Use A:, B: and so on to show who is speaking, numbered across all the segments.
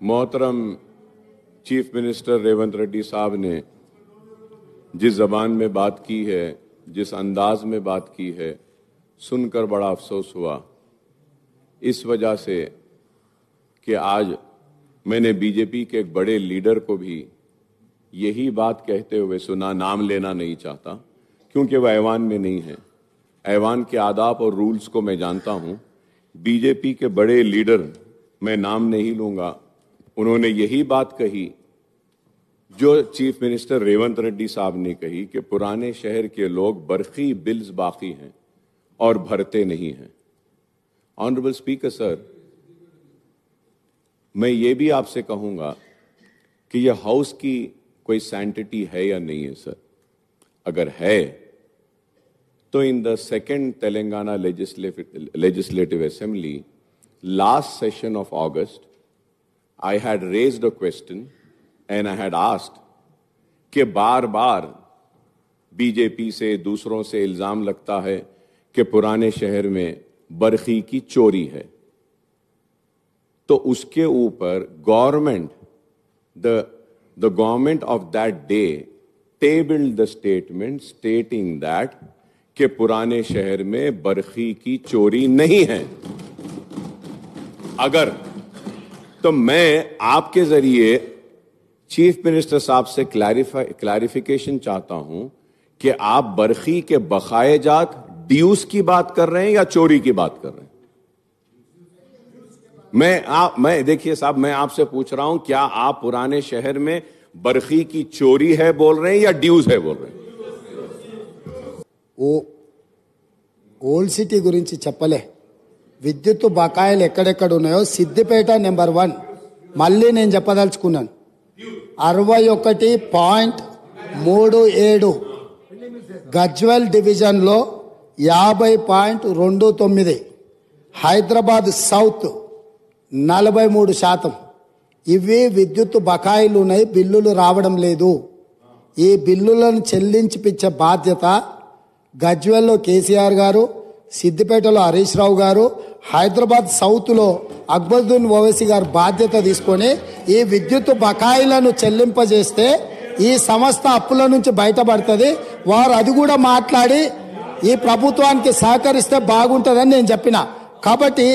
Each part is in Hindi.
A: मोहतरम चीफ मिनिस्टर रेवंत रेड्डी साहब ने जिस जबान में बात की है, जिस अंदाज में बात की है, सुनकर बड़ा अफसोस हुआ। इस वजह से कि आज मैंने बीजेपी के एक बड़े लीडर को भी यही बात कहते हुए सुना, नाम लेना नहीं चाहता क्योंकि वह ऐवान में नहीं है। ऐवान के आदाब और रूल्स को मैं जानता हूं। बीजेपी के बड़े लीडर, मैं नाम नहीं लूंगा, उन्होंने यही बात कही जो चीफ मिनिस्टर रेवंत रेड्डी साहब ने कही कि पुराने शहर के लोग बरखी बिल्स बाकी हैं और भरते नहीं हैं। ऑनरेबल स्पीकर सर, मैं ये भी आपसे कहूंगा कि यह हाउस की कोई सैंटिटी है या नहीं है सर। अगर है तो in the second Telangana legislative assembly last session of August I had raised a question and I had asked कि बार बार बीजेपी से दूसरों से इल्जाम लगता है कि पुराने शहर में बरखी की चोरी है, तो उसके ऊपर government the government of that day tabled the statement stating that कि पुराने शहर में बरखी की चोरी नहीं है। अगर तो मैं आपके जरिए चीफ मिनिस्टर साहब से क्लैरिफिकेशन चाहता हूं कि आप बरखी के बकाए जात ड्यूस की बात कर रहे हैं या चोरी की बात कर रहे हैं। मैं देखिए साहब, मैं आपसे पूछ रहा हूं, क्या आप पुराने शहर में बरखी की चोरी है बोल रहे हैं या ड्यूस है बोल रहे हैं?
B: ఓల్డ్ సిటీ గురించి చెప్పలే. విద్యుత్ బకాయిలు ఎక్కడెక్కడ ఉన్నాయో సిద్దిపేట నెంబర్ 1 మళ్ళీ నేను చెప్పదలుచుకున్నాను. 61.37 గజ్వెల్ డివిజన్లో 50.29, హైదరాబాద్ సౌత్ 43%. ఇవి విద్యుత్ బకాయిలు ఉన్నాయి, బిల్లులు రావడం లేదు. ఈ బిల్లులను చెల్లించిపించే బాధ్యత గజ్వెల్లో కేసీఆర్ గారు, సిద్దిపేటలో హరీష్ రావు గారు, హైదరాబాద్ సౌత్లో అక్బరుద్దీన్ ఓవైసీ గారు బాధ్యత తీసుకొని ఈ విద్యుత్ బకాయిలను చెల్లింపజేస్తే ఈ సంస్థ అప్పుల నుంచి బయటపడుతుంది. వారు అది కూడా మాట్లాడి ఈ ప్రభుత్వానికి సహకరిస్తే బాగుంటుందని నేను చెప్పిన. కాబట్టి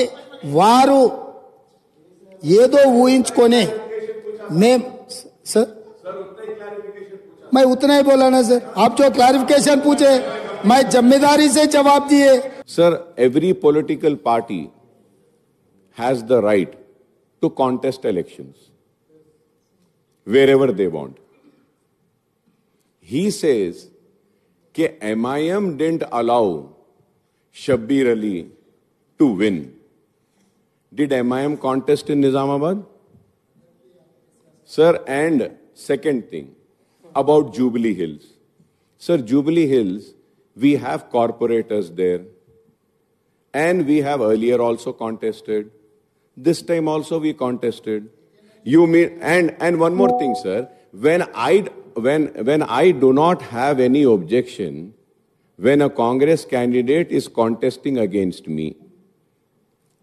B: వారు ఏదో ఊహించుకొని सर मैं उतना ही बोला ना सर, आप जो क्लैरिफिकेशन पूछे मैं जिम्मेदारी से जवाब दिए.
A: Sir, every political party has the right to contest elections wherever they want. He says कि MIM didn't allow Shabbir Ali to win. Did MIM contest in Nizamabad? Sir, and second thing about Jubilee Hills. Sir, Jubilee Hills, we have corporators there and we have earlier also contested. This time also we contested. You mean, and one more thing, sir, when I do not have any objection when a Congress candidate is contesting against me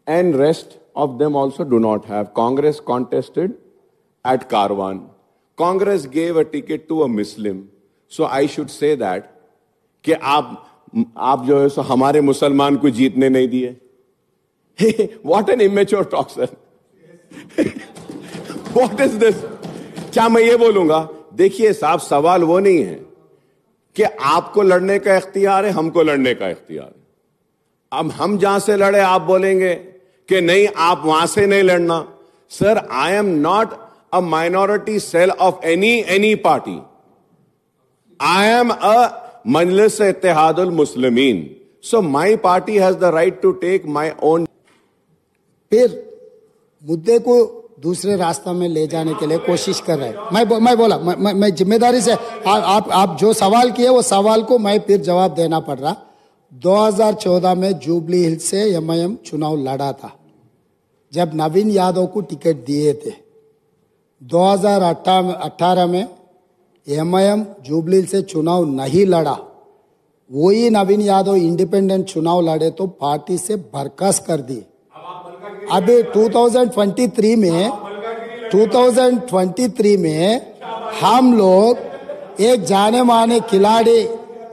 A: and rest of them also do not have. Congress contested at Karwan. Congress gave a ticket to a Muslim. So I should say that कि आप जो है सो हमारे मुसलमान को जीतने नहीं दिए. What an immature talk, sir. What is this? क्या मैं ये बोलूंगा? देखिए साहब, सवाल वो नहीं है कि आपको लड़ने का इख्तियार है, हमको लड़ने का इख्तियार है. अब हम जहां से लड़े आप बोलेंगे कि नहीं आप वहां से नहीं लड़ना. Sir, I am not a minority cell of any party. I am a Majlis Ittihadul Muslimin. So my party has the right to take my own.
B: फिर मुद्दे को दूसरे रास्ता में ले जाने के लिए कोशिश कर रहे हैं. मैं बोला मैं जिम्मेदारी से आप जो सवाल किए वो सवाल को मैं फिर जवाब देना पड़ रहा. 2014 में जुबली हिल्स से MIM चुनाव लड़ा था जब नवीन यादव को टिकट दिए थे. 2018 में MIM जुबली से चुनाव नहीं लड़ा. वही नवीन यादव इंडिपेंडेंट चुनाव लड़े तो पार्टी से बर्खास्त कर दी. अभी 2023 में 2023 में हम लोग एक जाने माने खिलाड़ी,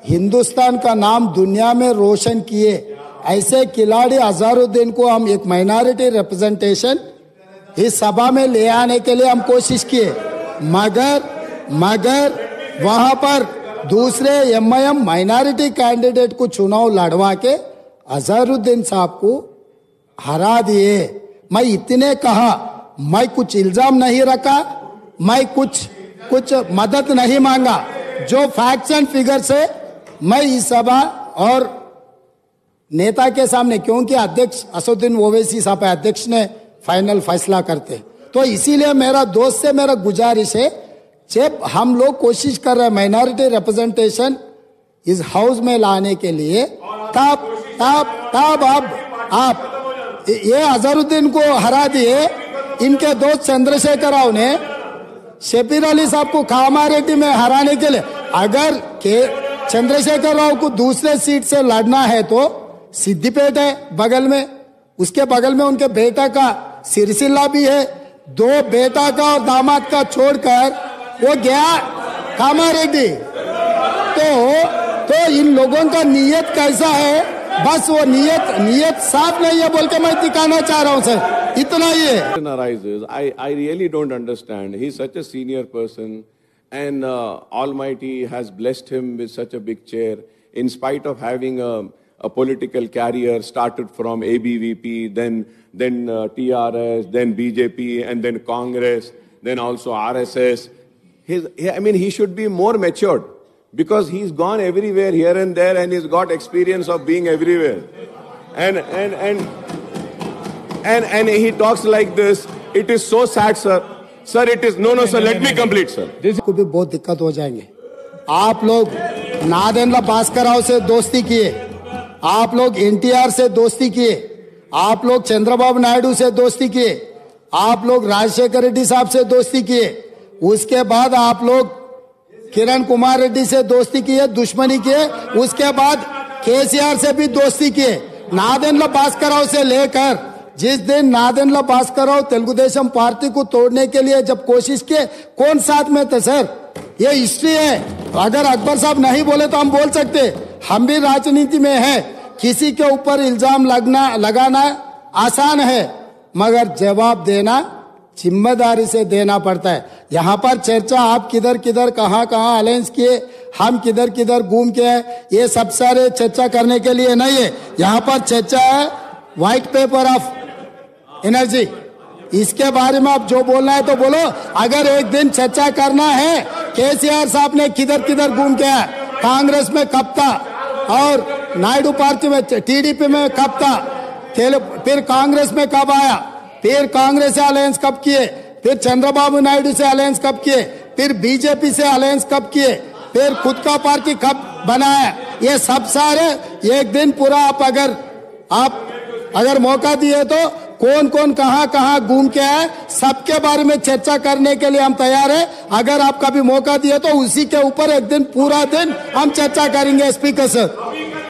B: हिंदुस्तान का नाम दुनिया में रोशन किए ऐसे खिलाड़ी अजहरुद्दीन को हम एक माइनॉरिटी रिप्रेजेंटेशन इस सभा में ले आने के लिए हम कोशिश किए, मगर वहां पर दूसरे एमआईएम माइनॉरिटी कैंडिडेट को चुनाव लड़वा के अजहरुद्दीन साहब को हरा दिए। मैं इतने कहा, मैं कुछ इल्जाम नहीं रखा, मैं कुछ मदद नहीं मांगा, जो फैक्ट्स एंड फिगर से मैं इस सभा और नेता के सामने, क्योंकि अध्यक्ष असदुद्दीन ओवैसी साहब अध्यक्ष ने फाइनल फैसला करते, तो इसीलिए मेरा दोस्त से मेरा गुजारिश है, जब हम लोग कोशिश कर रहे हैं माइनॉरिटी रिप्रेजेंटेशन इस हाउस में लाने के लिए, तब आप ये अजहरुद्दीन को हरा दिए। इनके दोस्त चंद्रशेखर राव ने शबीर अली साहब को कामारेड्डी में हराने के लिए, अगर के चंद्रशेखर राव को दूसरे सीट से लड़ना है तो सिद्दीपेट है बगल में, उसके बगल में उनके बेटा का सिरसिल्ला भी है, दो बेटा का और दामाद का छोड़कर वो गया कामारेड्डी। तो इन लोगों का नीयत कैसा है, बस वो नीयत साफ नहीं है बोल के मैं दिखाना चाह रहा हूं सर, इतना ही है।
A: Arises, I really don't understand. He's such a senior person, and Almighty has blessed him with such a big chair. In spite of having a political career, started from ABVP, then TRS, then BJP, and then Congress, then also RSS. He should be more matured, because he's gone everywhere here and there, and he's got experience of being everywhere. And he talks like this. It is so sad, sir. Sir, it is no, sir. Let me complete, sir.
B: को भी बहुत दिक्कत हो जाएंगे। आप लोग नादेंद्र भास्कर राव से दोस्ती किए, आप लोग एनटीआर से दोस्ती किए, आप लोग चंद्रबाबू नायडू से दोस्ती किए, आप लोग राजशेखर रेड्डी साहब से दोस्ती किए, उसके बाद आप लोग किरण कुमार रेड्डी से दोस्ती किए, दुश्मनी किए, उसके बाद केसीआर से भी दोस्ती किए। नादेंद्र भास्कर राव से लेकर जिस दिन नादेंद्र भास्कर राव तेलुगु देशम पार्टी को तोड़ने के लिए जब कोशिश किए, कौन साथ में थे सर? ये हिस्ट्री है। अगर अकबर साहब नहीं बोले तो हम बोल सकते, हम भी राजनीति में है, किसी के ऊपर इल्जाम लगाना आसान है, मगर जवाब देना जिम्मेदारी से देना पड़ता है। यहाँ पर चर्चा आप किधर कहाँ अलायंस किए, हम किधर घूम के आए, ये सब सारे चर्चा करने के लिए नहीं है। यहाँ पर चर्चा है व्हाइट पेपर ऑफ एनर्जी, इसके बारे में आप जो बोलना है तो बोलो। अगर एक दिन चर्चा करना है केसीआर साहब ने किधर घूम के आया, कांग्रेस में कब था और नायडू पार्टी में टीडीपी में कब था, फिर कांग्रेस में कब आया, फिर कांग्रेस से अलायंस कब किए, फिर चंद्रबाबू नायडू से अलायंस कब किए, फिर बीजेपी से अलायंस कब किए, फिर खुद का पार्टी कब बनाया, ये सब सारे एक दिन पूरा आप अगर मौका दिए तो कौन कहाँ घूम के आए, सबके बारे में चर्चा करने के लिए हम तैयार है। अगर आप कभी मौका दिए तो उसी के ऊपर एक दिन पूरा दिन हम चर्चा करेंगे। Speaker sir.